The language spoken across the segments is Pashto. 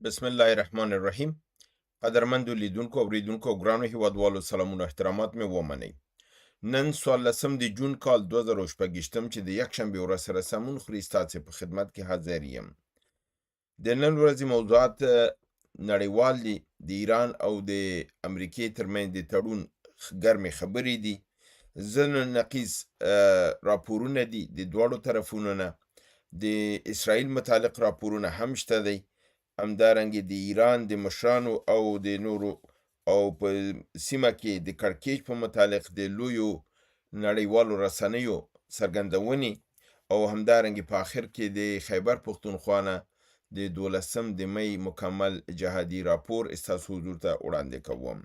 بسم الله الرحمن الرحیم. قدرمندو لیدونکو اوریدونکو ګرانو هیوادوالو سلامونه احترامات مې ومنئ. نن 14 د جون کال 2026 چې د یکشنبې ورځ سره سمون خوري ستاسې په خدمت کې حاضر یم. د نن ورځې موضوعات نړیوال دي. د ایران او د امریکې ترمنځ د تړون ګرمې خبرې دي. ځینې نقیض راپورونه دي د دواړو طرفونو نه. د اسرائیل متعلق راپورونه هم شته دی. همدارنګه د ایران د مشرانو او د نورو او په سیمه کې د کړکېچ په متعلق د لویو نړیوالو رسنیو څرګندونې او همدارنګه په آخر کې د خیبر پښتونخوا نه د 12 د می مکمل جهادي راپور ستاسو حضور ته وړاندې کوم.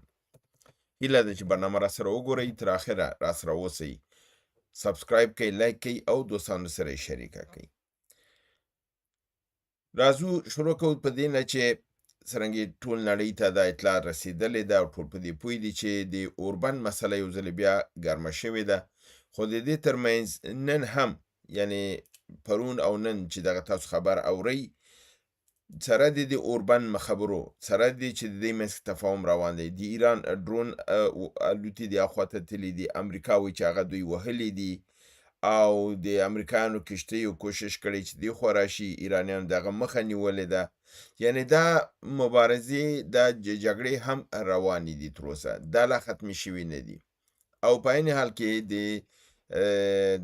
هیله ده چې برنامه را سره وګورئ، تر اخره را سره اوسئ، سبسکرایب کړئ، لایک کړئ او دوستانو سره یې شریکه کړئ. راځو شروع کوو په دې نه چې څرنګه ټول نړۍ ته دا اطلاع رسېدلې ده او ټول په دې پوه دي چې د اوربند مسله یو ځل بیا ګرمه شوې ده. خو د دې ترمنځ نن هم یعنی پرون او نن چې دغه تاسو خبر اورئ سره د اوربند خبرو سره دی چې د دې منځ کې تفاهم روان دی. د ایران ډرون الوتي دی اخواته تللی دي، امریکا وایي چې هغه دوی وهلي دي او د امریکایانو کشتیو کوشش کړی چې دی خوا راشي، ایرانیانو دغه مخه نیولې ده. یعنی دا مبارزې دا جګړې هم روانې دي تر اوسه، دا لا ختمې شوي نه دي او په عین حال کې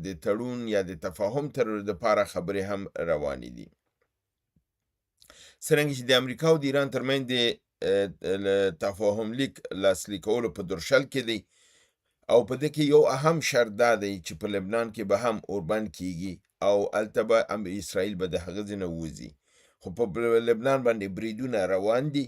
د تړون یا د تفاهم تر دپاره خبرې هم روانې دي. څرنګه چې د امریکا او د ایران ترمنځ د تفاهم لیک لاسلیک کولو په درشل کې دی او په دې کې یو اهم شرط دا دی چې په لبنان کې به هم اوربند کیږي او هلته به اسرائیل به د هغه ځای نه وځي. خو په لبنان باندې بریدونه روان دي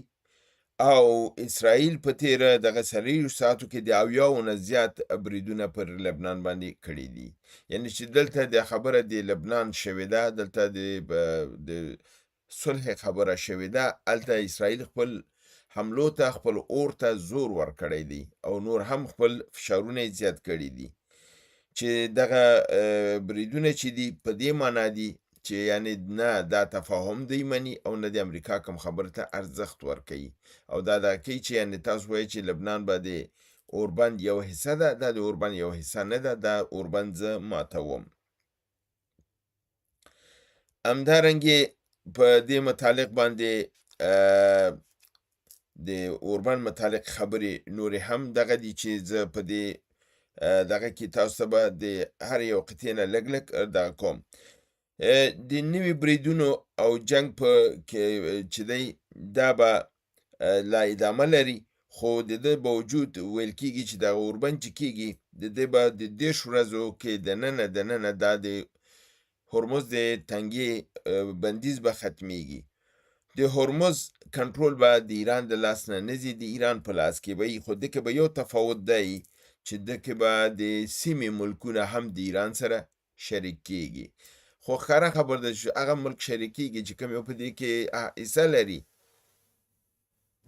او اسرائیل په تیره دغه څلوېښتو ساعتو کې د 70 نه زیات بریدونه پر لبنان باندې کړي دي. یعنی چې دلته د خبره د لبنان شوې ده، دلته د صلح خبره شوې ده، هلته اسرائیل خپل حملو ته خپل اور ته زور ورکړی دی او نور هم خپل فشارونه زیات کړي دي چې دغه بریدونه چې دي په دې معنا دي چې یعنی نه دا تفاهم دی مني او نه د امریکا کوم خبره ته ارزښت ورکوي او دا کوي چې یعنی تاسو وایي چې لبنان به د اوربند یو حصه ده، دا د اوربند یو حصه نه ده، دا اوربند زه ماتوم. همدارنګې په دې متعلق باندې د اوربند متعلق خبرې نورې هم دغه دي چې زه په دې دغه کې تاسو ته به د هر یو قطعې نه لږ لږ دغه کوم. د نوي بریدونو او جنگ په کې چې دی دا به لا ادامه لري، خو د دې باوجود ویل کېږي چې دغه اوربند چې کېږي د دې به د 10 ورځو کې دننه دا د هرمز د تنګې بندیز به ختمیږي. د هرمز کنټرول به د ایران د لاس نه نه ځي، د ایران په لاس کې به وي، خو دې کې به یو تفاوت دی چې دې کې به د سیمې ملکونه هم د ایران سره شریک کېږي. خو ښکاره خبره ده چې هغه ملک شریک کېږي چې کوم یو په دې کې حصه لري.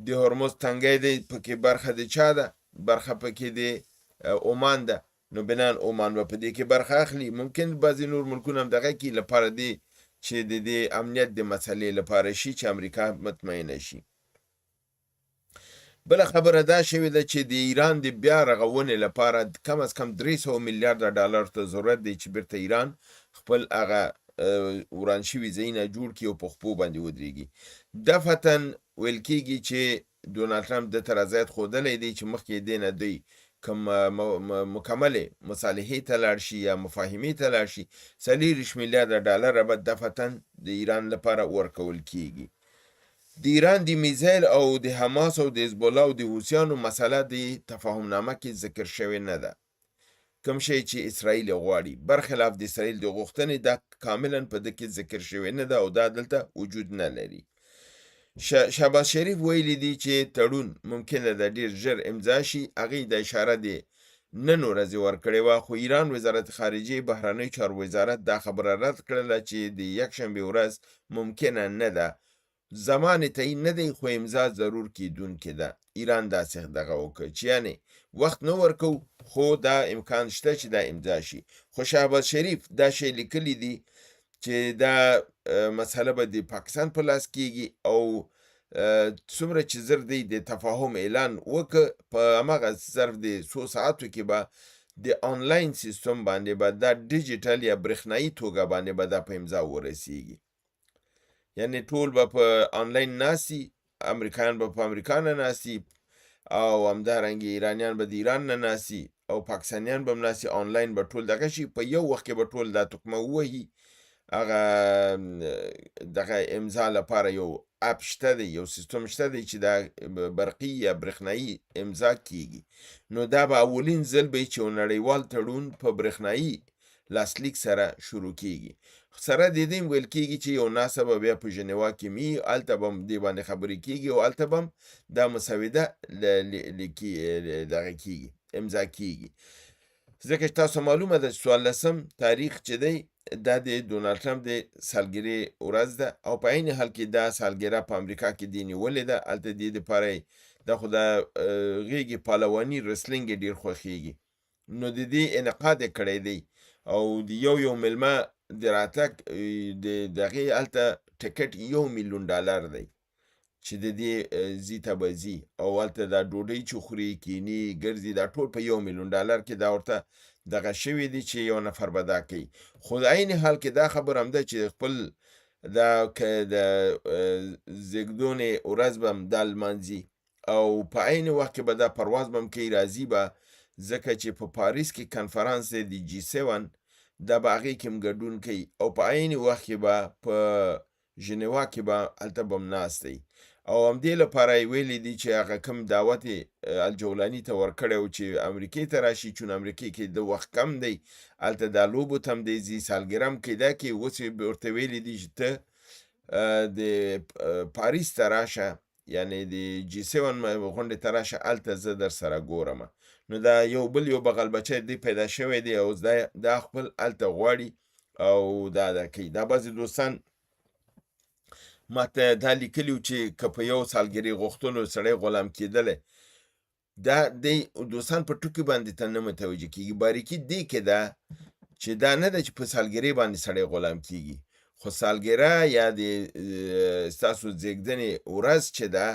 د هرمز تنګی دی پکې برخه د چا ده؟ برخه پکې د عمان ده، نو بنان عمان به په دې کې برخه اخلي. ممکن بعضې نور ملکونه هم دغه کې لپاره دی چې د دې امنیت د مسلې لپاره شي چې امریکا مطمئنه شي. بله خبره دا شوې ده چې د ایران د بیا رغونې لپاره کم از کم 300 میلیارده ډالر ته ضرورت دی چې بیرته ایران خپل هغه وران شوي ځایونه جوړ کړي او په خپو باندې ودرېږي. دفعتاً ویل کېږي چې ډونالډ ټرمپ ده ته رضایت ښودلی دی چې مخکې دې نه دوی کوم مکملې مصالحې ته لاړ شي یا مفاهمې ته لاړ شي 40 میلیارده ډالره به دفعتاً د ایران لپاره ورکول کېږي. د ایران د میزایل او د حماس او د حزب الله او د حوثیانو مسله د تفاهم نامه کې ذکر شوې نه ده، کوم شی چې اسرائیل غواړي برخلاف د اسرائیل د غوښتنې دا کاملا په ده کې ذکر شوې نه ده او دا دلته وجود نه لري. شهباز شریف ویلی دی چې تړون ممکنه ده ډیر ژر امضا شي. هغې د اشاره د نن ورځې ورکړې وه، خو ایران وزارت خارجه بهرنیو چارو وزارت دا خبره رد کړله چې د یکشنبې ورځ ممکنه نه ده. زمان تعیین نه دی خو امضا ضرور کیدونکې ده. ایران داسې دغه وکړ چې یعنی وخت نه ورکو خو دا امکان شته چې دا امضا شي. خو شهباز شریف دا شی لیکلی دی چې دا مسله به د پاکستان په لاس کېږي او څومره چې زر دی د تفاهم اعلان وکړ په هماغه ظرف د څو ساعتو کې به د آنلاین سیستم باندې به دا ډیجیټل یا برېښنایي توګه باندې به دا په امضا ورسیږي. یعنی ټول به په آنلاین ناسي، امریکایان به په امریکا نه ناسي او همدارنګې ایرانیان به د ایران نه ناسي او پاکستانیان به هم ناسي. آنلاین به ټول دغه شي، په یو وخت کې به ټول دا تکمه ووهي. هغه دغه امضا لپاره یو اپ شته دی، یو سیستم شته دی چې دا برقي یا برېښنایي امضا کیږي. نو دا به اولین ځل به چې یو نړیوال تړون په برېښنایي لاسلیک سره شروع کیږي. سره د دې ویل کیږي چې یو ناسه به بیا په ژنیوا کې مي، هلته به هم دې باندې خبرې کیږي او هلته به هم دا مسوده دغه کیږي، امضا کیږي. ځکه چې تاسو معلومه ده 14 تاریخ چې دی دا د ډونالډ ټرمپ د سالګرې ورځ ده او په عین حال کې دا سالګره په امریکا کې دی نیولې ده. هلته دې دپاره دا خو د غېږې پهلواني رسلینګ یې ډېر خوښېږي. نو د دې انعقاد یې کړی دی او د یو میلمه د راتګ د دغې هلته ټکټ $1,000,000 دی چې د دې ځي ته به ځي او هلته دا ډوډۍ چې خوري، کیني، ګرځي، دا ټول په $1,000,000 کې دا ورته دغه شوي دي چې یو نفر به دا کوي. خو د عین حال کې دا خبر هم ده چې خپل دا که د زیږدونې ورځ به هم دا لمانځي او په عین وخت کې به دا پرواز به هم کوي، راځي به، ځکه چې په پاریس کې کنفرانس دی د G7 دا به هغې کې هم ګډون کوي او په عین وخت کې به په ژنیوا کې به هلته به هم ناست دی. او همدې لپاره یې ویلي دي چې هغه کوم دعوت یې الجولاني ته ورکړی و چې امریکې ته راشي، چون امریکې کې د وخت کم دی، هلته دا لوبو ته هم دی ځي، سالګره هم کیده کې. اوس یې ورته ویلي دي چې ته د پاریس ته راشه، یعنی د G7 غونډې ته راشه، هلته زه در سره ګورمه. نو دا یو بل یو بغل بچی دی پیدا شوی دی او دا خپل هلته غواړي او دا کوي. دا بعضې دوستان ماته دا لیکلي چې که په یو سالګرې غوښتلو سړی غلام کېدلی، دا دی دوستان په ټکي باندې ته نه متوجه کېږي. باریکي دې کې ده چې دا نه ده چې په سالګرې باندې سړی غلام کېږي، خو سالګره یا د ستاسو زیږدنې ورځ چې ده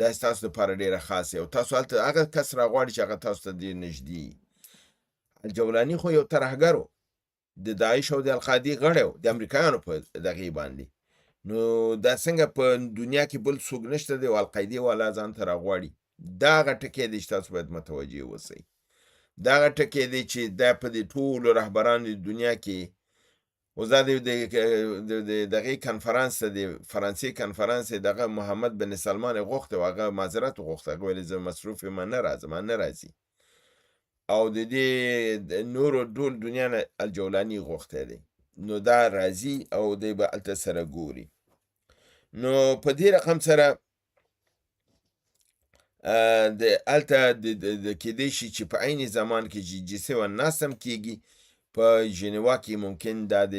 دا ستاسو لپاره ډېره خاصه او تاسو هلته هغه کس راغواړي چې هغه تاسو ته ډېر نږدې وي. الجولاني خو یو ترهګر و، د داعش او د القاعدې غړی و، د امریکایانو په دغې باندې. نو دا څنګه په دنیا کې بل څوک نشته دی او القاعدې والا ځان ته راغواړي. دا هغه ټکی دی چې تاسو باید متوجه اوسئ. دا هغه ټکی دی چې دا په دې ټولو رهبرانو د دنیا کې اوس دا د دغې کنفرانس ته د فرانسې کنفرانس دغه محمد بن سلمان غوښتی و، هغه معذرت وغوښته، هغه ویلې زه مصروف یم نه راځم، نه راځي. او د دې نورو ټول دنیا نه الجولاني غوښتی دی. نو دا راځي او دی به هلته سره ګوري. نو په دې رقم سره د هلته د کیدی شي چې په عین زمان کې G7 ناست هم کیږي، په ژنیوا کې ممکن دا د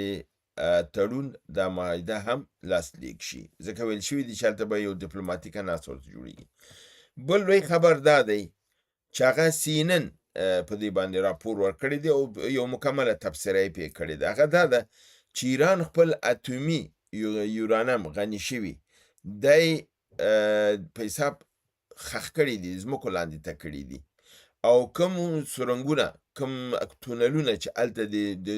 تړون دا معاهده هم لاسلیک شي، ځکه ویل شوي دي چې هلته به یو ډیپلوماتیکه ناسته ورته جوړېږي. بل لوی خبر دا دی چې هغه CNN په دې باندې راپور ورکړی دی او یو مکمله تبصره یې پرې کړې ده. هغه دا ده چې ایران خپل اتومي یورانیم غني شوي دی په حساب خښ کړي دي، ځمکو لاندې ته کړي دي او کوم سرنګونه، کوم تونلونه چې هلته د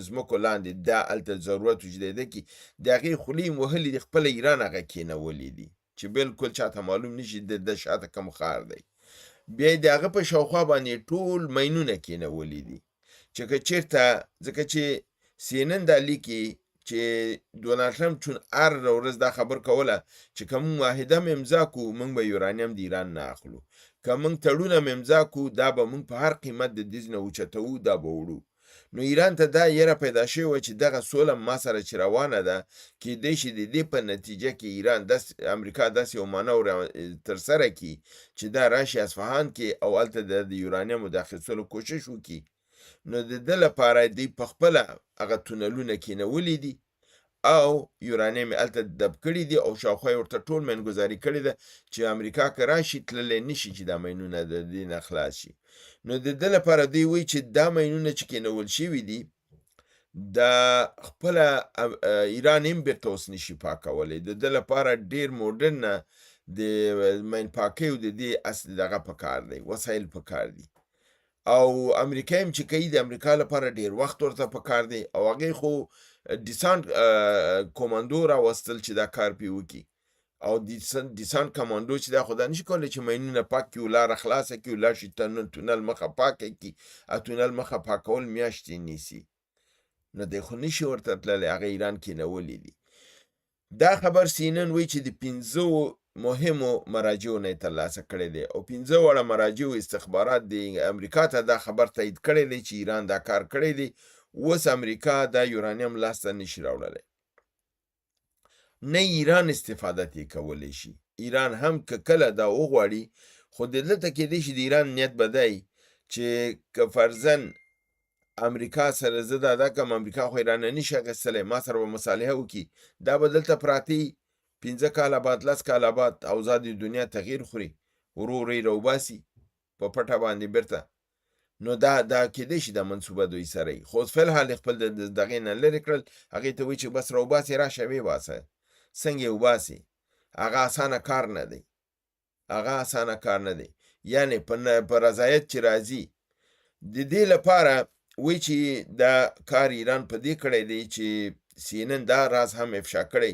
ځمکو لاندې دا هلته ضرورت وجدېده کې د هغې خولې یې وهلي دي، خپله ایران هغه کېنولي دي چې بالکل چاته معلوم نه شي د شاته کوم ښار دی. بیا یې د هغه په شاوخوا باندې ټول ماینونه کېنولي دي چې که چېرته، ځکه چې CNN دا لیکي چې ډونالډ ټرمپ چون هر ورځ دا خبر کوله چې که موږ معاهده م امضا کړو موږ به یورانیم د ایران نه اخلو، که موږ تړونه م امضا کړو دا به موږ په هر قیمت د دې نه اوچتوو، دا به وړو. نو ایران ته دا یره پیدا شوې وه چې دغه سوله ما سره چې روانه ده کیدی شي د دې په نتیجه کې ایران امریکا داسې یو مانور ترسره کړي چې دا راشي اصفهان کې او هلته د یورانیمو د اخیستلو کوشش وکړي. نو د ده لپاره دوی په خپله هغه تونلونه کېنولي دي او یورانیم یې هلته دب کړي دي او شاوخوا یې ورته ټول مینګذاري کړې ده چې امریکا که راشي تللی نه شي چې دا ماینونه د دې نه خلاص شي. نو د ده لپاره دوی وایي چې دا ماینونه چې کېنول شوي دي د خپله ایران هم بیرته اوس نشي پاکولی. د ده لپاره ډېر موډرن د مین پاکۍ او د دې دغه پکار دی، وسایل پکار دي. او امریکا هم چې کوي د امریکا لپاره ډېر وخت ورته پکار دی او هغې خو ډیسانټ کوماندو راوستل چې دا کار پې وکړي. او ډیسانټ کمانډو چې دا خو دا نشي کولی چې ماینونه پاک کړي او لاره خلاصه کړي او لاړ شي تونل مخه پاکه کړي. تونل مخه پاکول میاشتې نیسي، نو دی خو نشي ورته تللی، هغه ایران کېنولی دي. دا خبر CNN وایي چې د 15 مهمو مراجعو نه یې ترلاسه کړی دی او 15 واړه مراجعو استخبارات د امریکا ته دا خبر تایید کړی دی چې ایران دا کار کړی دی. اوس امریکا دا یورانیم لاسته نشي راوړلی، نه ایران استفاده ترې کولی شي. ایران هم که کله دا وغواړي، خو دلته کېدای شي د ایران نیت به دی چې که فرضاً امریکا سره زه دا کوم، امریکا خو ایران نه نشي اخیستلی، ما سره به مصالحه وکړي، دا به دلته پراته 15 کاله بعد 10 کاله بعد اوضاع د دنیا تغییر خوري، ورو ورو یې راوباسي په پټه باندې بیرته. نو دا کېدای شي دا منصوبه دوی سره وي، خو فلحال خپل د دغې نه لرې کړل. هغې ته وایي چې بس راوباسې، راشه ویې باسه. څنګه یې وباسي؟ هغه اسانه کار نه دی، هغه اسانه کار نه دی. یعنې په رضایت چې راځي. د دې لپاره وایي چې دا کار ایران په دې کړی دی چې CNN دا راز هم افشا کړی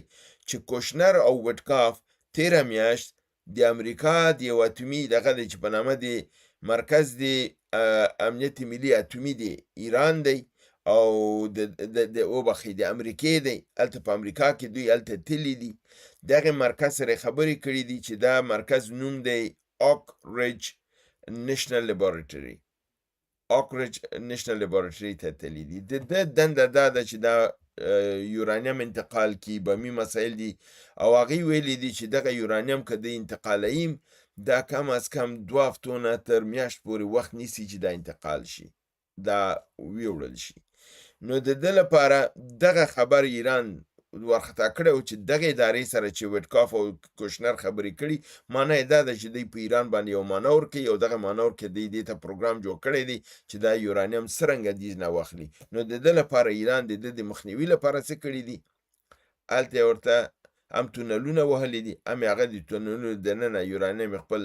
چې کوشنر او وټکاف تیره میاشت د امریکا د یو اتومي دغه دی چې په نامه د مرکز د امنیت ملي اتومي دی ایران دی او د وبخښئ د امریکې دی، هلته په امریکا کې دوی هلته تللي دي. دغې مرکز سره خبرې کړي دي چې دا مرکز نوم دی اوک ریج نیشنل لیبارټري. اوک ریج نیشنل لیبارټري ته تللي دي. د ده دنده دا ده چې دا یورانیم انتقال کی، بمی مسایل دي او هغې ویلي دي چې دغه یورانیم که د انتقالوي دا کم از کم 2 هفتو نه تر میاشت پورې وخت نیسي چې دا انتقال شي، دا ویوړل شي. نو د ده لپاره دغه خبر ایران ورخطا کړی و چې دغه ادارې سره چې وټکاف او کوشنر خبرې کړي، معنی یې دا ده چې دوی په ایران باندې یو مانور کوي او دغه مانور کې دوی دې ته پروګرام جوړ کړی دی چې دا یورانیم څرنګه دې نه واخلي. نو د ده لپاره ایران د ده د مخنیوي لپاره څه کړي دي؟ هلته ورته هم تونلونه وهلي دي، هم هغه د تونلونو دننه یورانیم خپل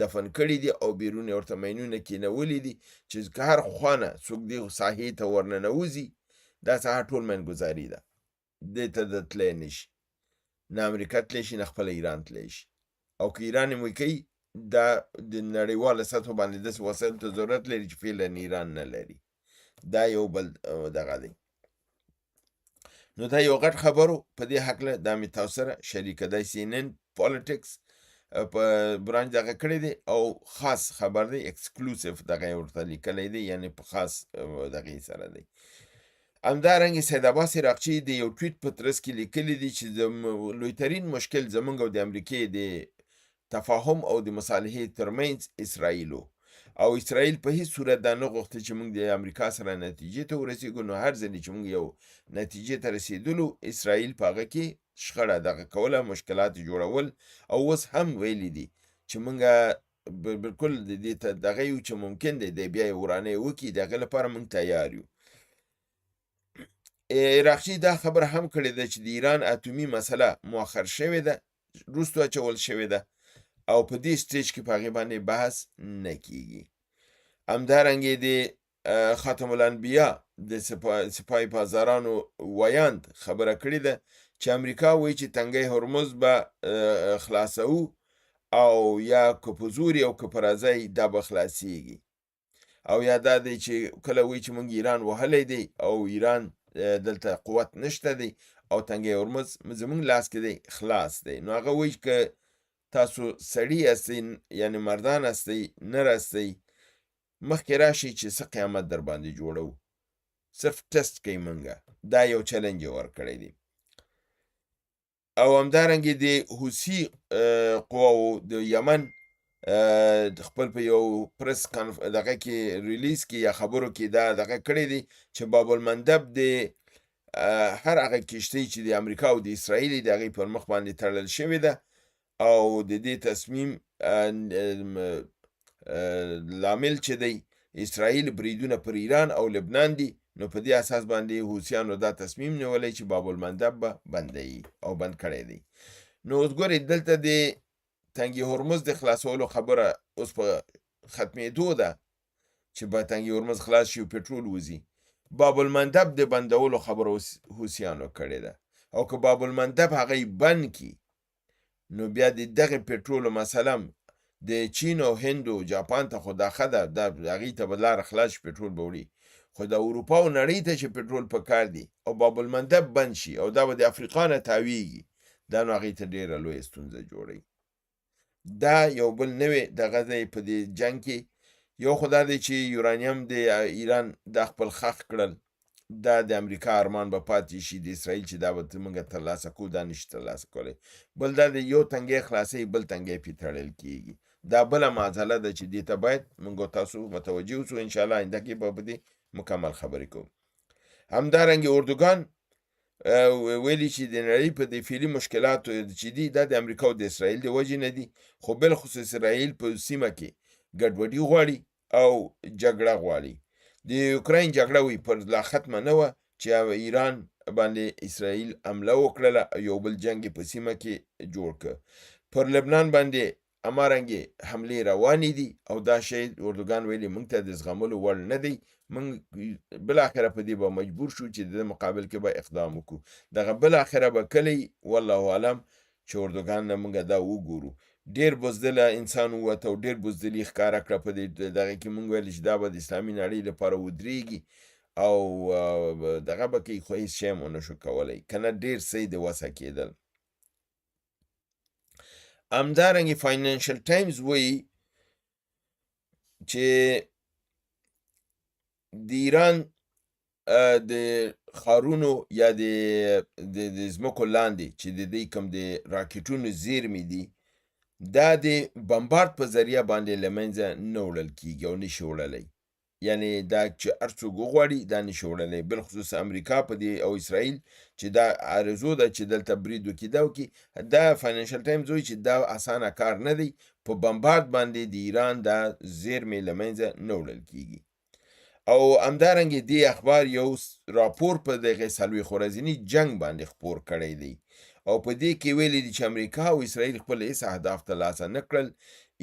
دفن کړي دي او بیرون یې ورته ماینونه کېنولي دي چې که هر خوا نه څوک دې ساحې ته ورننوځي، دا ساحه ټول مینګذاري ده، دې ته د تلی نه شي، نه امریکا تلی شي، نه خپله ایران تلی شي. او که ایران یې کوي، دا د نړیواله سطحو باندې داسې وسایلو ته ضرورت لري چې فعلا ایران نه لري. دا یو بل دغه دی. نو دا یو غټ خبرو په دې هکله دا مې تاسو سره شریکه دی. CNN پالیټکس په برانچ دغه کړی دی او خاص خبر دی، اکسکلوسیف دغه یې ورته لیکلی دی، یعنې په خاص دغې سره دی. همدارنګې سید عباس عراقچي د یو ټویټ په ترڅ کې لیکلی دی چې لویترین مشکل زمونږ او د امریکې د تفاهم او د مصالحې ترمنځ اسرائیلو او اسرائیل په هیڅ صورت دا نه غوښته چې موږ د امریکا سره نتیجې ته ورسېږو. نو هر ځلې چې موږ یو نتیجې ته رسېدلو، اسرائیل په هغه کې شخړه دغه کوله، مشکلات جوړول، او اوس هم ویلي دي چې موږ بالکل د دې ته دغه یو چې ممکن دی دی بیا یې ورانه وکړي، د هغه لپاره موږ تیار یو. عراقچي دا خبره هم کړې ده چې د ایران اتومي مسله مؤخر شوې ده، وروستو اچول شوې ده او په دې سټیج کې په هغې باندې بحث نه کیږي. همدارنګې د خاتم الانبیا د سپاه پاسدارانو ویاند خبره کړې ده چې امریکا وایي چې تنګی هرمز به خلاصوو او یا که په زور او که په راځی دا به خلاصیږي. او یا دا دی چې کله وایي چې موږ ایران وهلی دی او ایران دلته قوت نشته دی او تنګی هرمز زموږ لاس کې دی، خلاص دی. نو هغه وایي که تاسو سړي هستئ، یعنې مردان هستئ، نر هستئ، مخکې راشئ چې څه قیامت در باندې جوړو، صرف ټسټ کوي موږ. دا یو چلنج یې ورکړی دی. او همدارنګې د حوثي قواو د یمن خپل په یو پرس دغه کې ریلیز کې یا خبرو کې دا دغه کړی دی چې باب المندب د هر هغه کشتۍ چې د امریکا او د اسرائیل د هغې پر مخ باندې تړل شوې ده او د دې تصمیم لامل چې دی اسرائیل بریدونه پر ایران او لبنان دي. نو په دې اساس باندې حوثیانو دا تصمیم نیولی چې باب المندب به بندوي او بند کړی دی. نو اوس ګورئ دلته د تنګ هرمز د خلاصولو خبره اوس په ختمېدو ده چې به تنګ هرمز خلاص شي او پټرول وځي. باب المندب د بندولو خبره اوس حوثیانو کړې ده، او که باب المندب هغه بند کی نو بیا د دغه پټرولو مسله د چین او هند او جاپان ته خو دا ښه ده، دا هغې ته به لاره خلاص شي، پټرول به وړي. خو د اروپا او نړۍ ته چې پټرول پکار دی او باب المندب بند شي او دا به د افریقا نه تاویږي، دا نو هغې ته ډېره لویه ستونزه جوړوي. دا یو بل نوې دغه دی په دې جنګ کې. یو خو دا دی چې یورانیم د ایران دا خپل خښ کړل، دا د امریکا ارمان به پاتې شي د اسرائیل چې دا به موږ ترلاسه کوو، دا نشي ترلاسه کولی. بل دا د یو تنګی خلاصوي بل تنګی پې تړل کېږي. دا بله معضله ده چې دې ته باید موږ تاسو متوجه اوسو. انشاءالله آینده کې به په دې مکمل خبرې کوو. همدارنګې اردوګان ویلي چې د نړۍ په دفاعي مشکلاتو چې دي دا د امریکا او د اسرائیل د وجې نه دي، خو بالخصوص اسرائیل په سیمه کې ګډوډي غواړي او جګړه غواړي. د یوکراین جګړه وی پر لا ختمه نه وه چې ایران باندې اسرائیل حمله وکړله، یو بل جنګ په سیمه کې جوړ کړ. پر لبنان باندې همارنګې حملې روانې دي او دا شی اردوګان ویلي موږ ته د زغملو وړ نه دی، موږ بالاخره په دې به مجبور شو چې د مقابل کې به اقدام وکړو. دغه بالاخره به کلی والله اعلم چې اردوګان نه موږ دا وګورو. ډېر بزدله انسان ووته او ډېر بزدلي ښکاره کړه په دغه کې. موږ ویل چې دا به د اسلامي نړۍ لپاره ودرېږي او دغه به کوي، خو هېڅ شی هم ونه شو کولی، که نه ډېر څه د وسه کېدل. همدارنګې فاینانشل ټایمز وایي چې د ایران د ښارونو یا د ځمکو لاندې چې د دوی کوم د راکټونو زیرمې دي دا د بمبارد په ذریعه باندې له منځه نه وړل کېږي او نشي وړلی. یعنې دا چې هر څوک وغواړي دا نشي وړلی، بالخصوص امریکا په دې او اسرائیل چې دا آرزو ده چې دلته برید وکړي دا وکړي. دا فاینانشل ټایمز وایي چې دا اسانه کار نه دی، په بمبارد باندې د ایران دا زیرمې له منځه نه وړل کېږي. او همدارنګې دې اخبار یو راپور په دغه څلوېښت ورځني جنګ باندې خپور کړی دی او په دې کې ویلي دي چې امریکا او اسرائیل خپل هېڅ اهداف ترلاسه نه کړل،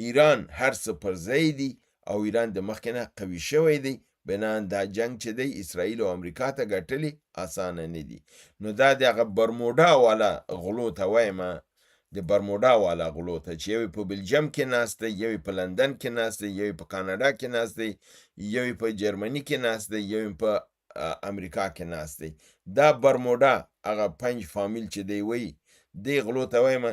ایران هر څه پر ځای دي او ایران د مخکې نه قوي شوی دی. بنان دا جنگ چې دی اسرائیل او امریکا ته ګټلې اسانه نه دي. نو دا د هغه برموډا والا غلو ته وایم، د برموډا والا غلو ته چې یو په بلجیم کې ناست دی، یو په لندن کې ناست دی، یو په کاناډا کې ناست دی، یو په جرمني کې ناست دی، یو په امریکا کې ناست دی. دا برموډا هغه 5 فامیل چې دی وایي دې غلو ته وایم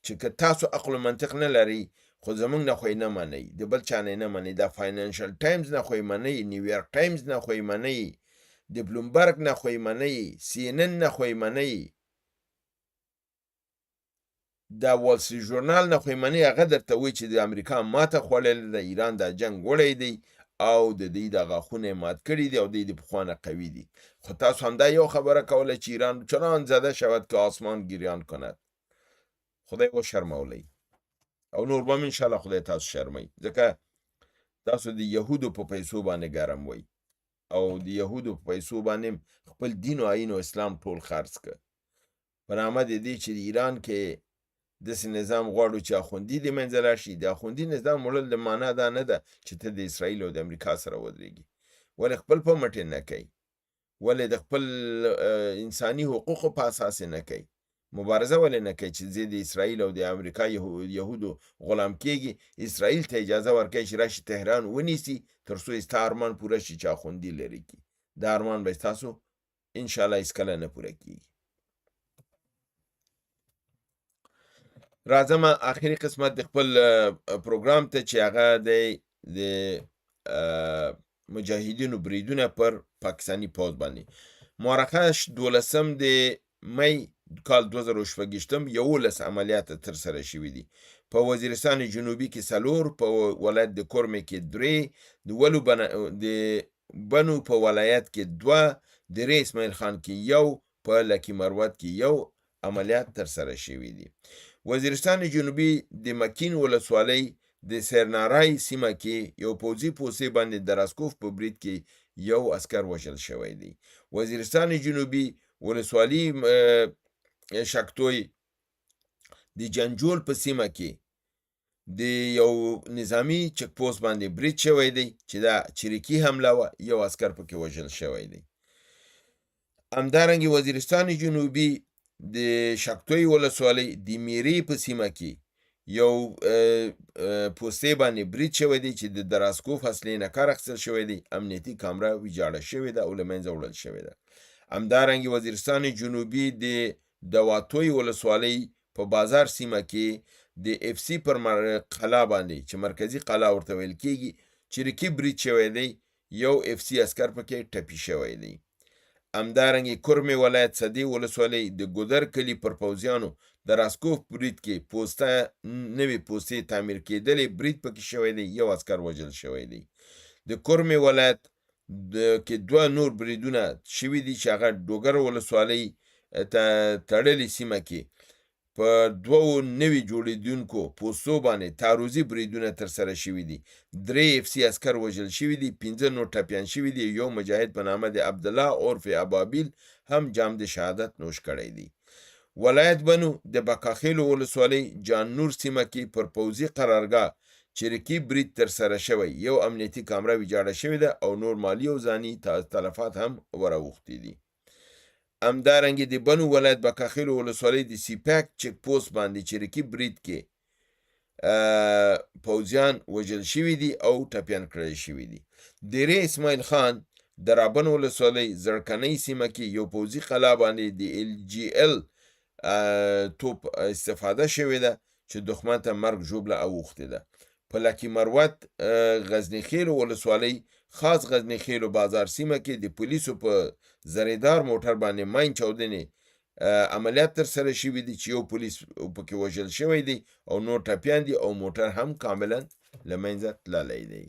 چې که تاسو عقل و منطق نه لرئ خو زمونږ نه خو یې نه منئ، د بل چا نه منئ، دا فاینانشل ټایمز نه خو یې منئ، نیویارک ټایمز نه خو یې منئ، د بلومبرګ نه خو یې منئ، CNN نه خو یې منئ، دا وال سټریټ ژورنال نه خو یې منئ. هغه درته وایي چې د امریکا ماته خوړلې ده، ایران دا جنګ وړی دی او د دوی د غاښونه یې مات کړي دي او دوی د پخوا نه قوي دي. خو تاسو همدا یو خبره کوله چې ایران چنان زده شود که آسمان گریان کند. خدای وشرمولی او نور به هم انشاءالله خدای تاسو شرموي، ځکه تاسو د یهودو په پیسو باندې ګرم وئ او د یهودو په پیسو باندې خپل دین او آیین او اسلام ټول خرڅ کړ په نامه د دې چې د ایران کې داسې نظام غواړو چې اخوندي د منځه لاړ شي. د اخوندي نظام وړل د معنا دا نه ده چې ته د اسرائیل او د امریکا سره ودرېږي. ولې خپل په مټې نه کوي؟ ولې د خپل انساني حقوقو په اساس نه کوي؟ مبارزه ولې نه کوي چې زه د اسرائیل او د امریکا یهودو غلام کېږي، اسرائیل ته اجازه ورکوي چې راشي تهران ونیسي تر څو ستا ارمان پوره شي چې اخوندي لرې کړي. دا ارمان به ستاسو انشاءالله هېڅکله نه پوره کېږي. راځم آخري قسمت د خپل پروګرام ته چې هغه د مجاهدینو بریدونه پر پاکستاني پوځ باندې. مورخه 12 د می کال 2018 11 عملیات ترسره شوي دي. په وزیرستان جنوبي کې 4، په ولایت د کورمې کې 3، د بنو په ولایت کې 2، د ری اسماعیل خان کې 1، په لکی مروت کې 1 عملیات ترسره شوي دي. وزیرستان جنوبي د مکین ولسوالۍ د سرنارای سیمه کې یو پوځي پوستې باندې د راسکوف په برید کې یو عسکر وژل شوی دی. وزیرستان جنوبي ولسوالي شکتوی د جنجول په سیمه کې د یو نظامی چک پوسټ باندې برید شوی دی چې دا چریکي حمله وه، یو عسکر پکې وژل شوی دی. همدارنګه وزیرستان جنوبي د شکتوی ولسوالۍ د میری په سیمه کې یو پوستې باندې برید شوی دی چې د دراسکو فاصلې نه کار اخیستل شوی دی. امنیتي کامره ویجاړه شوې ده او له منځه وړل شوې ده. همدارنګه وزیرستان جنوبي د دواتوی ولسوالۍ په بازار سیمه کې د اف سی پر قلا باندې چې مرکزی قلا ورته ویل کېږي چریکي برید شوی دی، یو اف سی عسکر پکې ټپي شوی دی. همدارنګه کرمې ولایت صدې ولسوالۍ د ګودر کلي پر پوځیانو د راسکوف برید کې نوې پوستې تعمیر کېدلې برید پکې شوی دی، یو عسکر وژل شوی دی. د کرمې ولایت کې 2 نور بریدونه شوي دي چې هغه ډوګر ولسوالۍ تړلې سیمه کې په 2 نوي جوړېدونکو پوستو باندې تعرضي بریدونه ترسره شوي دي. 3 اف سی عسکر وژل شوي دي، 15 نور ټپیان شوي دي. یو مجاهد په نامه د عبدالله عرف ابابیل هم جام د شهادت نوش کړی دی. ولایت بنو د بکاخیلو ولسوالۍ جان نور سیمه کې پر پوځي قرارګاه چریکي برید ترسره شوی، یو امنیتي کامره ویجاړه شوې ده او نور مالی او ځاني تلفات هم وراوښتي دي. همدارنګه د بنو ولایت بکاخیلو ولسوالۍ د سیپاک چک پوسټ باندې چریکي برید کې پوځیان وژل شوي دي او ټپیان کړل شوي دي. دیره اسماعیل خان د رابن ولسوالۍ زړکنۍ سیمه کې یو پوځي قلا باندې د ال جی ال توپ استفاده شوې ده چې دښمن ته مرګ ژوبله اوښتې ده. په لکي مروت غزنی خیلو ولسوالۍ خاص غزنی خیلو بازار سیمه کې د پولیسو په زریدار موټر باندې ماین چاودنې عملیات ترسره شوي دي چې یو پولیس پکې وژل شوی دی او نور ټپیان دي او موټر هم کاملا له منځه تللی دی.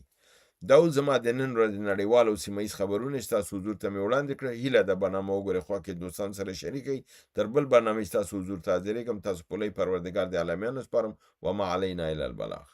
دا زما د نن ورځې نړیوال او سیمه ییز خبرونه چې تاسو حضور ته مې وړاندې کړه. هیله ده برنامه وګورئ، خوا کې دوستان سره شریکئ. تر بل برنامه چې تاسو حضور ته حاضرېږم، تاسو په لوی پروردګار د عالمیانو سپارم. وما علینا الا البلاغ.